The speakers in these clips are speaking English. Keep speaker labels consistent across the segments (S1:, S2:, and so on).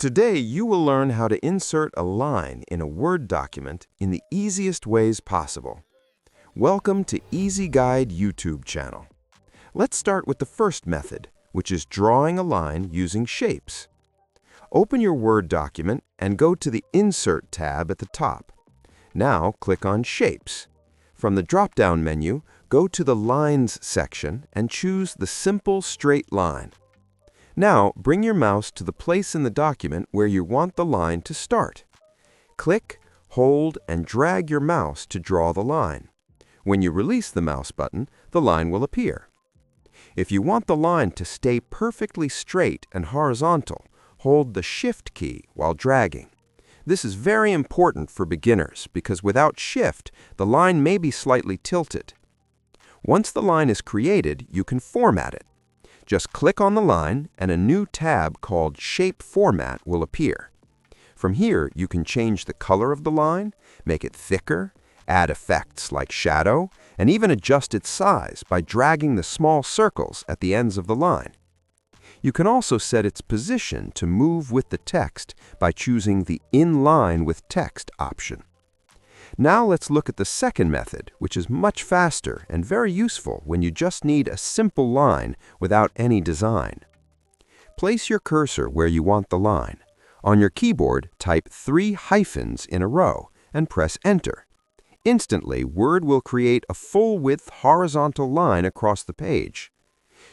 S1: Today, you will learn how to insert a line in a Word document in the easiest ways possible. Welcome to Easy Guide YouTube channel. Let's start with the first method, which is drawing a line using shapes. Open your Word document and go to the Insert tab at the top. Now click on Shapes. From the drop-down menu, go to the Lines section and choose the simple straight line. Now, bring your mouse to the place in the document where you want the line to start. Click, hold, and drag your mouse to draw the line. When you release the mouse button, the line will appear. If you want the line to stay perfectly straight and horizontal, hold the Shift key while dragging. This is very important for beginners because without Shift, the line may be slightly tilted. Once the line is created, you can format it. Just click on the line and a new tab called Shape Format will appear. From here, you can change the color of the line, make it thicker, add effects like shadow, and even adjust its size by dragging the small circles at the ends of the line. You can also set its position to move with the text by choosing the In Line with Text option. Now let's look at the second method, which is much faster and very useful when you just need a simple line without any design. Place your cursor where you want the line. On your keyboard, type 3 hyphens in a row and press Enter. Instantly, Word will create a full-width horizontal line across the page.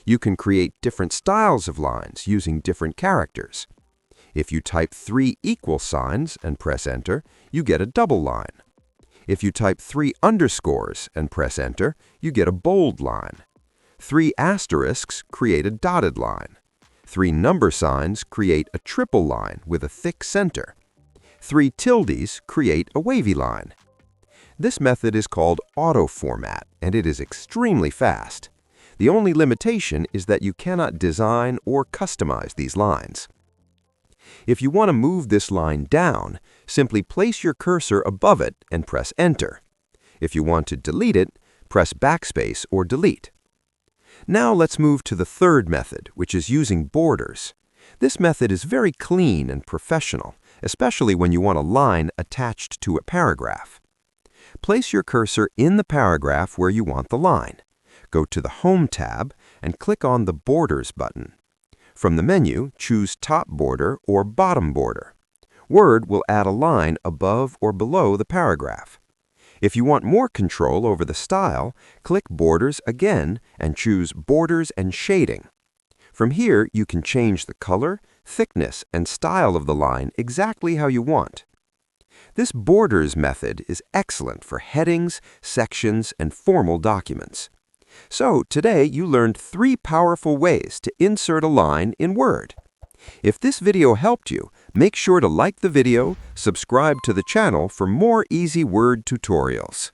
S1: You can create different styles of lines using different characters. If you type 3 equal signs and press Enter, you get a double line. If you type 3 underscores and press Enter, you get a bold line. 3 asterisks create a dotted line. 3 number signs create a triple line with a thick center. 3 tildes create a wavy line. This method is called AutoFormat, and it is extremely fast. The only limitation is that you cannot design or customize these lines. If you want to move this line down, simply place your cursor above it and press Enter. If you want to delete it, press Backspace or Delete. Now let's move to the third method, which is using borders. This method is very clean and professional, especially when you want a line attached to a paragraph. Place your cursor in the paragraph where you want the line. Go to the Home tab and click on the Borders button. From the menu, choose Top Border or Bottom Border. Word will add a line above or below the paragraph. If you want more control over the style, click Borders again and choose Borders and Shading. From here, you can change the color, thickness, and style of the line exactly how you want. This Borders method is excellent for headings, sections, and formal documents. So today you learned 3 powerful ways to insert a line in Word. If this video helped you, make sure to like the video, subscribe to the channel for more easy Word tutorials.